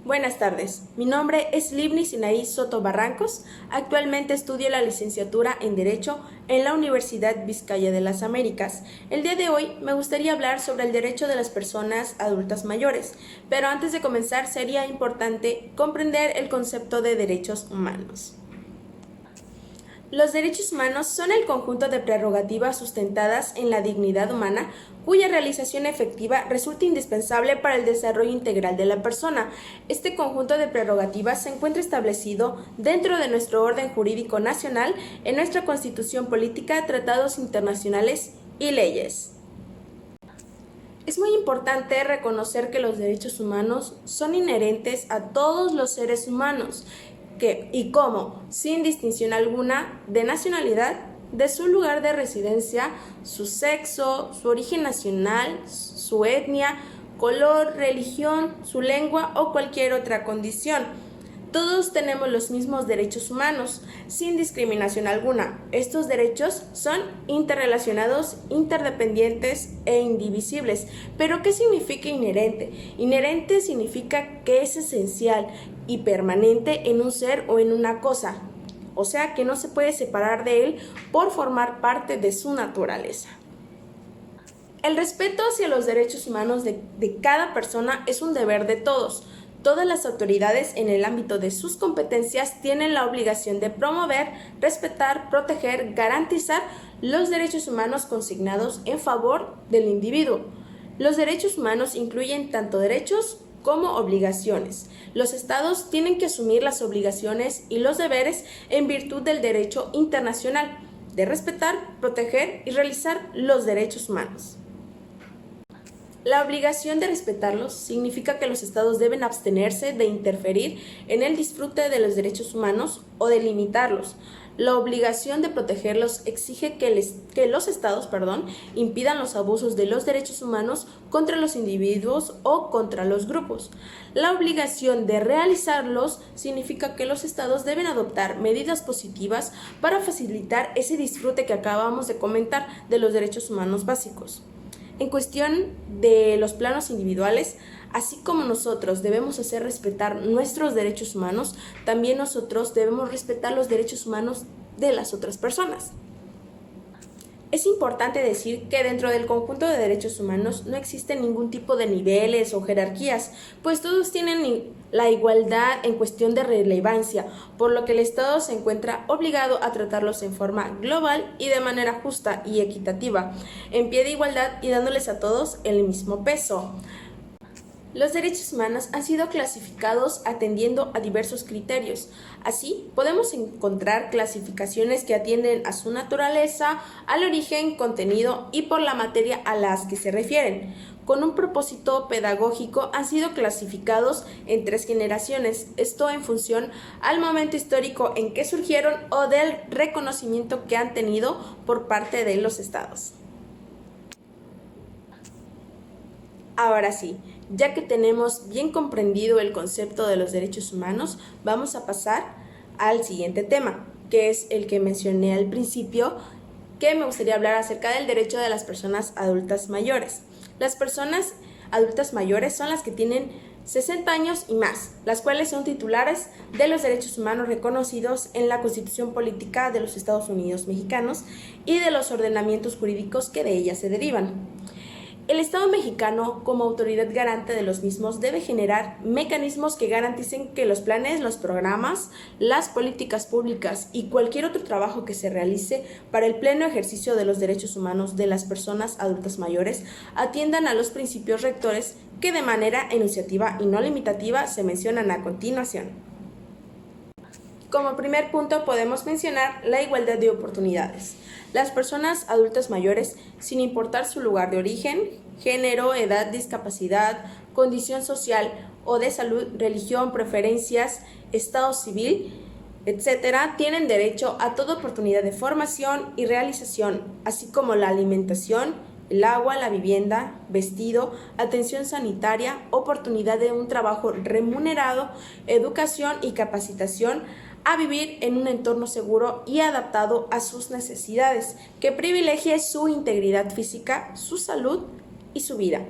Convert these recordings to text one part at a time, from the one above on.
Buenas tardes, mi nombre es Livni Sinaí Soto Barrancos. Actualmente estudio la licenciatura en Derecho en la Universidad Vizcaya de las Américas. El día de hoy me gustaría hablar sobre el derecho de las personas adultas mayores, pero antes de comenzar sería importante comprender el concepto de derechos humanos. Los derechos humanos son el conjunto de prerrogativas sustentadas en la dignidad humana cuya realización efectiva resulta indispensable para el desarrollo integral de la persona. Este conjunto de prerrogativas se encuentra establecido dentro de nuestro orden jurídico nacional, en nuestra Constitución política, tratados internacionales y leyes. Es muy importante reconocer que los derechos humanos son inherentes a todos los seres humanos, sin distinción alguna de nacionalidad, de su lugar de residencia, su sexo, su origen nacional, su etnia, color, religión, su lengua o cualquier otra condición. Todos tenemos los mismos derechos humanos, sin discriminación alguna. Estos derechos son interrelacionados, interdependientes e indivisibles. ¿Pero qué significa inherente? Inherente significa que es esencial y permanente en un ser o en una cosa, o sea que no se puede separar de él por formar parte de su naturaleza. El respeto hacia los derechos humanos de cada persona es un deber de todos. Todas las autoridades en el ámbito de sus competencias tienen la obligación de promover, respetar, proteger, garantizar los derechos humanos consignados en favor del individuo. Los derechos humanos incluyen tanto derechos como obligaciones. Los estados tienen que asumir las obligaciones y los deberes en virtud del derecho internacional de respetar, proteger y realizar los derechos humanos. La obligación de respetarlos significa que los estados deben abstenerse de interferir en el disfrute de los derechos humanos o de limitarlos. La obligación de protegerlos exige que los estados impidan los abusos de los derechos humanos contra los individuos o contra los grupos. La obligación de realizarlos significa que los estados deben adoptar medidas positivas para facilitar ese disfrute que acabamos de comentar de los derechos humanos básicos. En cuestión de los planos individuales, así como nosotros debemos hacer respetar nuestros derechos humanos, también nosotros debemos respetar los derechos humanos de las otras personas. Es importante decir que dentro del conjunto de derechos humanos no existe ningún tipo de niveles o jerarquías, pues todos tienen la igualdad en cuestión de relevancia, por lo que el Estado se encuentra obligado a tratarlos en forma global y de manera justa y equitativa, en pie de igualdad y dándoles a todos el mismo peso. Los derechos humanos han sido clasificados atendiendo a diversos criterios. Así, podemos encontrar clasificaciones que atienden a su naturaleza, al origen, contenido y por la materia a las que se refieren. Con un propósito pedagógico han sido clasificados en 3 generaciones, esto en función al momento histórico en que surgieron o del reconocimiento que han tenido por parte de los estados. Ahora sí, ya que tenemos bien comprendido el concepto de los derechos humanos, vamos a pasar al siguiente tema, que es el que mencioné al principio, que me gustaría hablar acerca del derecho de las personas adultas mayores. Las personas adultas mayores son las que tienen 60 años y más, las cuales son titulares de los derechos humanos reconocidos en la Constitución Política de los Estados Unidos Mexicanos y de los ordenamientos jurídicos que de ellas se derivan. El Estado mexicano, como autoridad garante de los mismos, debe generar mecanismos que garanticen que los planes, los programas, las políticas públicas y cualquier otro trabajo que se realice para el pleno ejercicio de los derechos humanos de las personas adultas mayores atiendan a los principios rectores que de manera enunciativa y no limitativa se mencionan a continuación. Como primer punto podemos mencionar la igualdad de oportunidades. Las personas adultas mayores, sin importar su lugar de origen, género, edad, discapacidad, condición social o de salud, religión, preferencias, estado civil, etc., tienen derecho a toda oportunidad de formación y realización, así como la alimentación, el agua, la vivienda, vestido, atención sanitaria, oportunidad de un trabajo remunerado, educación y capacitación, a vivir en un entorno seguro y adaptado a sus necesidades, que privilegie su integridad física, su salud y su vida.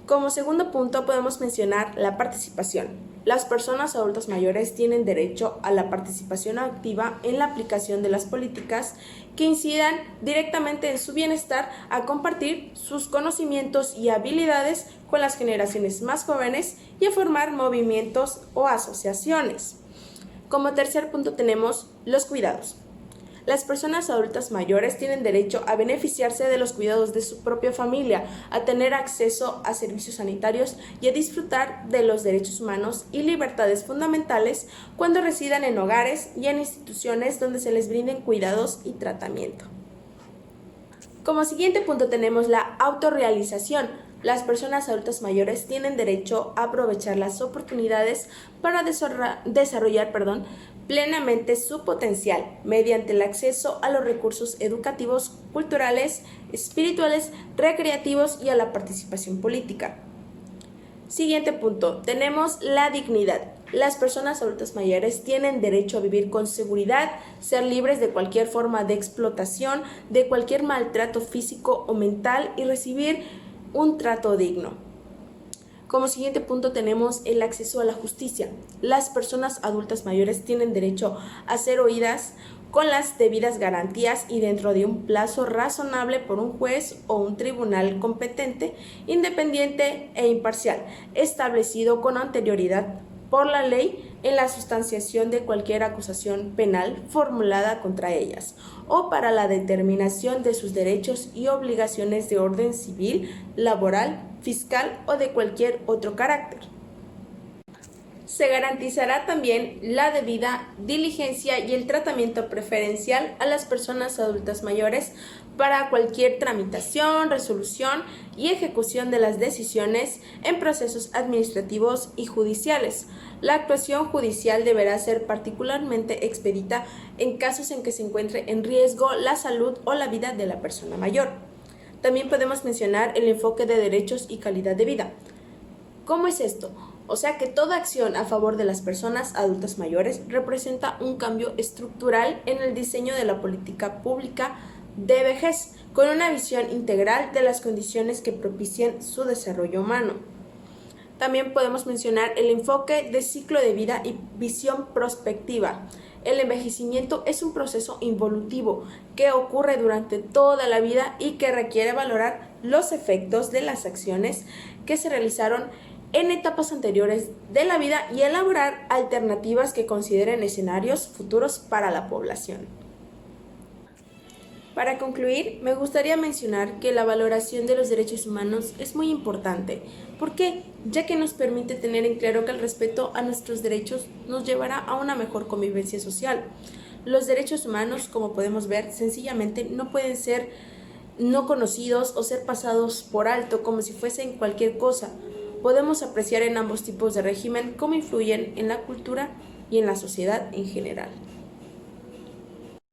Como segundo punto podemos mencionar la participación. Las personas adultas mayores tienen derecho a la participación activa en la aplicación de las políticas que incidan directamente en su bienestar, a compartir sus conocimientos y habilidades con las generaciones más jóvenes y a formar movimientos o asociaciones. Como tercer punto tenemos los cuidados. Las personas adultas mayores tienen derecho a beneficiarse de los cuidados de su propia familia, a tener acceso a servicios sanitarios y a disfrutar de los derechos humanos y libertades fundamentales cuando residan en hogares y en instituciones donde se les brinden cuidados y tratamiento. Como siguiente punto tenemos la autorrealización. Las personas adultas mayores tienen derecho a aprovechar las oportunidades para desarrollar plenamente su potencial mediante el acceso a los recursos educativos, culturales, espirituales, recreativos y a la participación política. Siguiente punto, tenemos la dignidad. Las personas adultas mayores tienen derecho a vivir con seguridad, ser libres de cualquier forma de explotación, de cualquier maltrato físico o mental y recibir un trato digno. Como siguiente punto tenemos el acceso a la justicia. Las personas adultas mayores tienen derecho a ser oídas con las debidas garantías y dentro de un plazo razonable por un juez o un tribunal competente, independiente e imparcial, establecido con anterioridad por la ley en la sustanciación de cualquier acusación penal formulada contra ellas, o para la determinación de sus derechos y obligaciones de orden civil, laboral, fiscal o de cualquier otro carácter. Se garantizará también la debida diligencia y el tratamiento preferencial a las personas adultas mayores para cualquier tramitación, resolución y ejecución de las decisiones en procesos administrativos y judiciales. La actuación judicial deberá ser particularmente expedita en casos en que se encuentre en riesgo la salud o la vida de la persona mayor. También podemos mencionar el enfoque de derechos y calidad de vida. ¿Cómo es esto? O sea que toda acción a favor de las personas adultas mayores representa un cambio estructural en el diseño de la política pública de vejez, con una visión integral de las condiciones que propician su desarrollo humano. También podemos mencionar el enfoque de ciclo de vida y visión prospectiva. El envejecimiento es un proceso involutivo que ocurre durante toda la vida y que requiere valorar los efectos de las acciones que se realizaron en etapas anteriores de la vida y elaborar alternativas que consideren escenarios futuros para la población. Para concluir, me gustaría mencionar que la valoración de los derechos humanos es muy importante. ¿Por qué? Ya que nos permite tener en claro que el respeto a nuestros derechos nos llevará a una mejor convivencia social. Los derechos humanos, como podemos ver, sencillamente no pueden ser no conocidos o ser pasados por alto como si fuesen cualquier cosa. Podemos apreciar en ambos tipos de régimen cómo influyen en la cultura y en la sociedad en general.